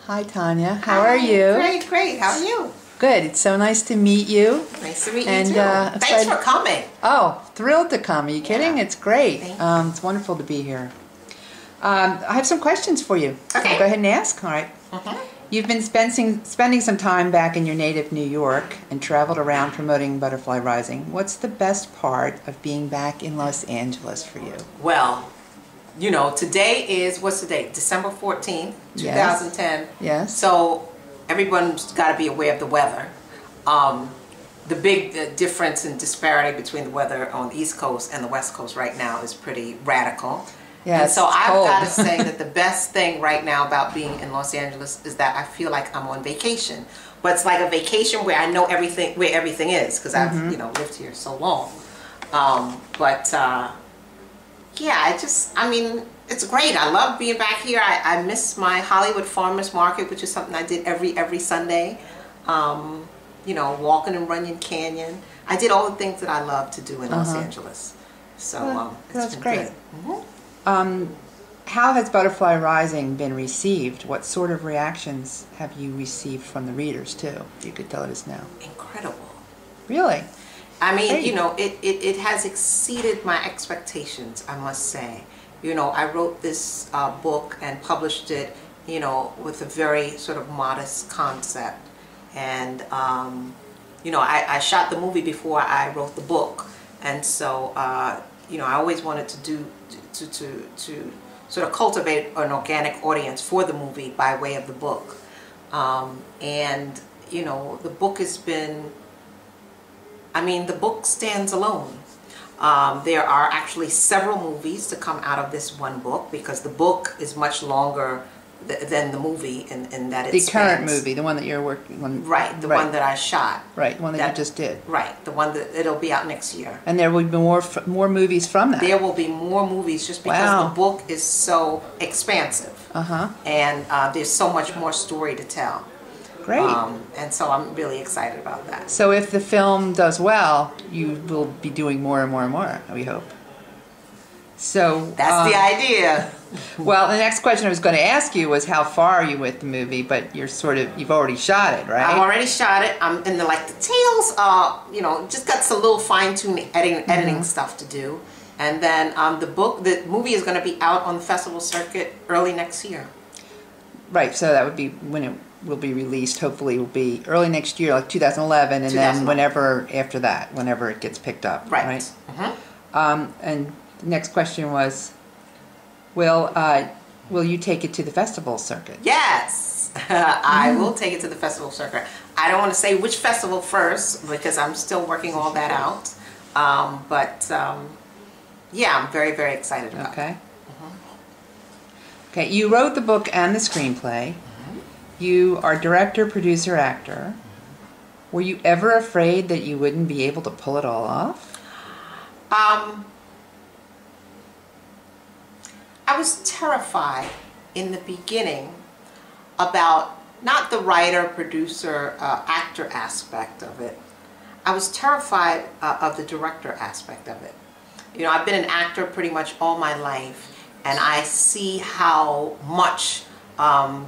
Hi, Tanya. How are you? Great, great. How are you? Good. It's so nice to meet you. Nice to meet and, you too. Thanks for coming. Oh, thrilled to come. Are you kidding? Yeah. It's great. Thanks. It's wonderful to be here. I have some questions for you. Okay. Go ahead and ask. All right. You've been spending some time back in your native New York and traveled around promoting Butterfly Rising. What's the best part of being back in Los Angeles for you? Well, you know, today is, what's the date? December 14th, 2010. Yes. So everyone's got to be aware of the weather. The big difference and disparity between the weather on the East Coast and the West Coast right now is pretty radical. Yeah, and so I've cold. got to say that the best thing right now about being in Los Angeles is that I feel like I'm on vacation. But it's like a vacation where I know everything, where everything is, because I've lived here so long. Yeah, I mean, it's great. I love being back here. I miss my Hollywood Farmers Market, which is something I did every Sunday. You know, walking in Runyon Canyon. I did all the things that I love to do in Los Angeles. So that's been great. Good. How has Butterfly Rising been received? What sort of reactions have you received from the readers too? If you could tell us now. Incredible. Really? I mean, Great. you know, it has exceeded my expectations, I must say. You know, I wrote this book and published it, you know, with a very sort of modest concept. And, you know, I shot the movie before I wrote the book. And so, you know, I always wanted to sort of cultivate an organic audience for the movie by way of the book. And, you know, the book has been, I mean, the book stands alone. There are actually several movies to come out of this one book because the book is much longer than the movie in that it The current movie, the one that you're working on. Right, the one that I shot. Right, the one that you just did. Right, the one that it'll be out next year. And there will be more movies from that. There will be more movies just because the book is so expansive. And there's so much more story to tell. Great. And so I'm really excited about that. So if the film does well, you will be doing more and more and more, we hope. So that's the idea. Well, the next question I was going to ask you was how far are you with the movie, but you've already shot it, right? I've already shot it. I'm in the details, you know, just got some little fine-tuning editing stuff to do. And then the movie is going to be out on the festival circuit early next year. Right, so that would be when it will be released. Hopefully it will be early next year, like 2011, and then whenever after that, whenever it gets picked up. Right. And the next question was, will you take it to the festival circuit? Yes, I will take it to the festival circuit. I don't want to say which festival first because I'm still working all that out. Yeah, I'm very, very excited about it. Okay, you wrote the book and the screenplay. You are director, producer, actor. Were you ever afraid that you wouldn't be able to pull it all off? I was terrified in the beginning about not the writer, producer, actor aspect of it. I was terrified of the director aspect of it. You know, I've been an actor pretty much all my life, and I see how much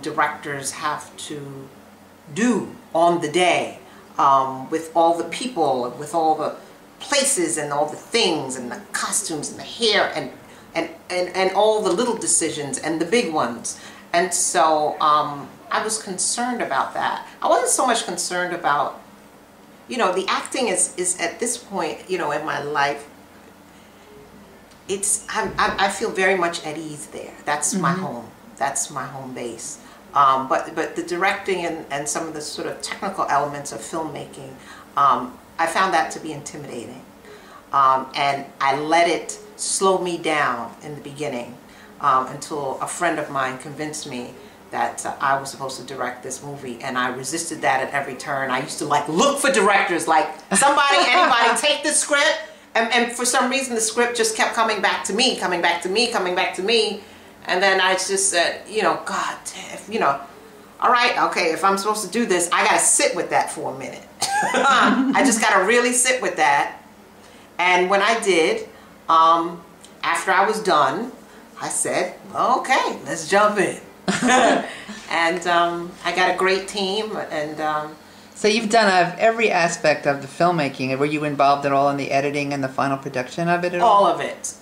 directors have to do on the day with all the people, with all the places and all the things and the costumes and the hair and all the little decisions and the big ones. And so I was concerned about that. I wasn't so much concerned about, you know, the acting is at this point, you know, in my life, I feel very much at ease there. That's my home. That's my home base. But the directing and some of the sort of technical elements of filmmaking, I found that to be intimidating. And I let it slow me down in the beginning until a friend of mine convinced me that I was supposed to direct this movie, and I resisted that at every turn. I used to look for directors, anybody take the script, and for some reason the script just kept coming back to me, and then I just said, you know, God, you know, all right, okay, if I'm supposed to do this, I gotta sit with that for a minute. I just gotta really sit with that. And when I did, after I was done, I said, okay, let's jump in. And I got a great team, and so you've done every aspect of the filmmaking. Were you involved at all in the editing and the final production of it at all? all of it.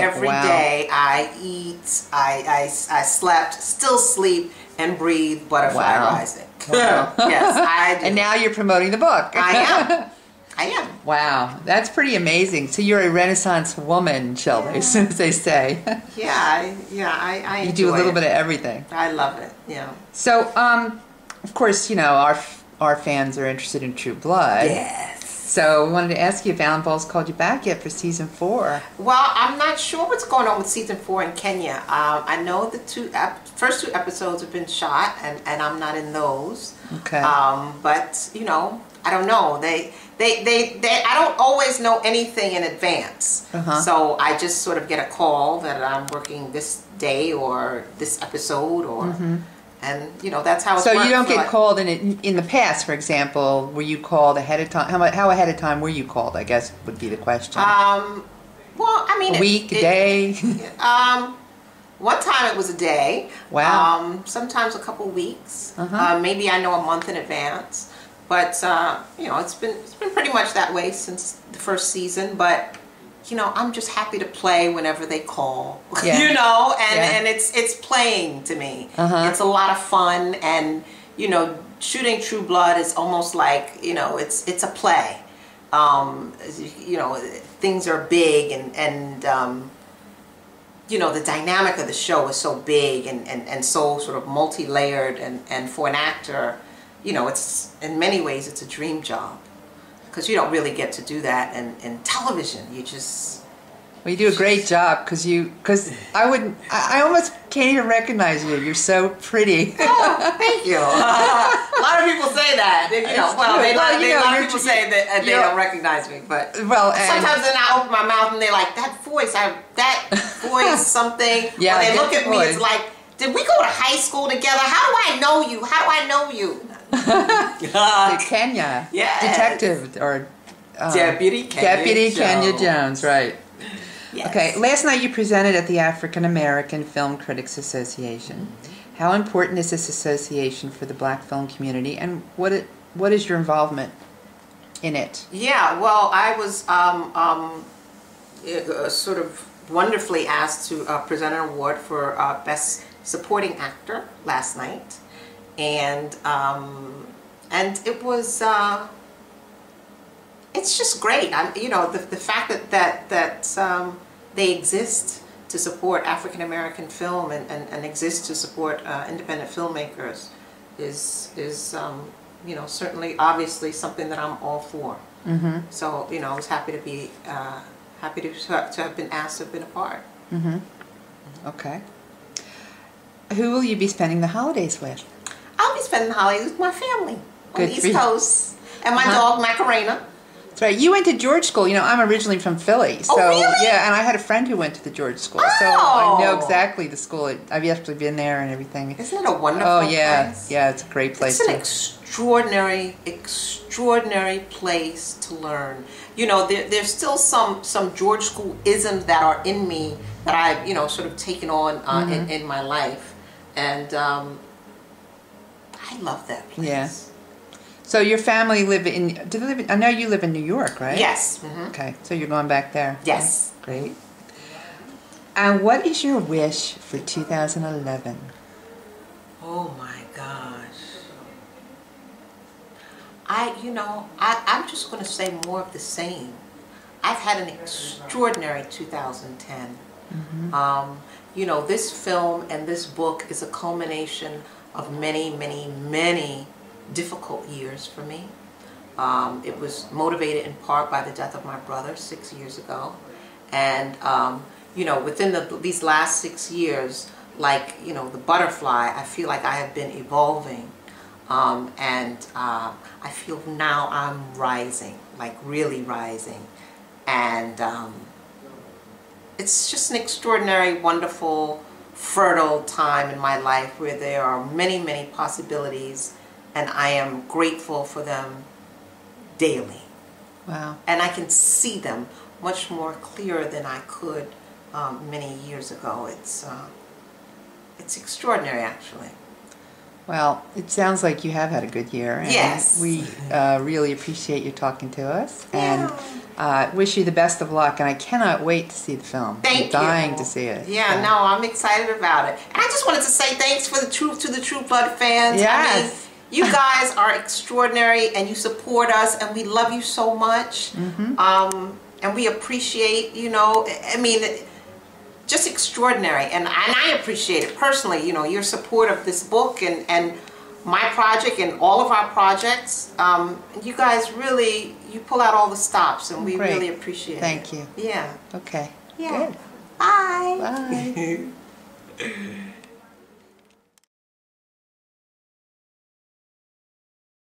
Every wow. day I eat, I slept, still sleep, and breathe Butterfly Wow. Rising. Yes, I do. And now you're promoting the book. I am. Wow, that's pretty amazing. So you're a Renaissance woman, shall they, as they say. I enjoy You do a little it. bit of everything. I love it. Yeah. So, of course, you know, our fans are interested in True Blood. Yes. So we wanted to ask you if Alan Ball's called you back yet for season 4. Well, I'm not sure what's going on with season 4 in Kenya. I know the first 2 episodes have been shot, and I'm not in those. Okay. But you know, I don't know. I don't always know anything in advance. So I just sort of get a call that I'm working this day or this episode, or and you know, that's how it's So you don't get called in the past, for example. Were you called ahead of time? How ahead of time were you called, I guess would be the question. Well, I mean, a week, a day? One time it was a day. Wow. Sometimes a couple weeks. Maybe I know a month in advance. But you know, it's been pretty much that way since the first season. But you know, I'm just happy to play whenever they call. Yeah. You know, and it's playing to me. It's a lot of fun, and you know, shooting True Blood is almost like, you know, it's a play. You know, things are big, and you know, the dynamic of the show is so big and so sort of multi-layered, and for an actor, you know, it's in many ways it's a dream job, because you don't really get to do that in television. You just... Well, you do a great job, because I almost can't even recognize you. You're so pretty. Oh, thank you. A lot of people say that. You know, a lot of people say that they don't recognize me, but sometimes then I open my mouth and they're like, that voice, something. Yeah, when they look at me, it's like, did we go to high school together? How do I know you? How do I know you? Kenya. Yes. Detective, or... Deputy Kenya Jones, right. Yes. Okay, last night you presented at the African American Film Critics Association. How important is this association for the black film community, and what is your involvement in it? Yeah, well, I was sort of wonderfully asked to present an award for Best Supporting Actor last night, and it was it's just great. You know, the fact that they exist to support African American film and exist to support independent filmmakers is you know, certainly obviously something that I'm all for. So you know, I was happy to be happy to have been asked to have been a part. Okay. Who will you be spending the holidays with? I'll be spending the holidays with my family on Good the East Coast, and my dog Macarena. That's right. You went to George School. You know, I'm originally from Philly. So, really? Yeah, and I had a friend who went to the George School. Oh. So I know exactly the school. I've actually been there and everything. Isn't it a wonderful place? Yeah, it's a great place. It's an extraordinary place to learn. You know, there's still some George School isms that are in me that I've, you know, sort of taken on in my life. And I love that place. Yeah. So your family I know you live in New York, right? Yes. Okay, so you're going back there? Yes. Great. And what is your wish for 2011? Oh my gosh. I'm just going to say more of the same. I've had an extraordinary 2010. You know, this film and this book is a culmination of many, many, many difficult years for me. It was motivated in part by the death of my brother 6 years ago. And, you know, within these last 6 years, like, you know, the butterfly, I feel like I have been evolving. I feel now I'm rising, like really rising. And it's just an extraordinary, wonderful, fertile time in my life where there are many, many possibilities, and I am grateful for them daily. Wow. And I can see them much more clearer than I could many years ago. it's extraordinary, actually. Well, it sounds like you have had a good year. And yes. We really appreciate you talking to us. Yeah. And wish you the best of luck. And I cannot wait to see the film. Thank you. I'm dying to see it. Yeah, no, I'm excited about it. And I just wanted to say thanks to the True Blood fans. Yes. I mean, you guys are extraordinary, and you support us, and we love you so much. And we appreciate, you know, I mean, just extraordinary. And I appreciate it personally, you know, your support of this book and my project and all of our projects. You guys really, you pull out all the stops, and we really appreciate it. Thank you. Yeah. Okay. Yeah. Good. Bye. Bye.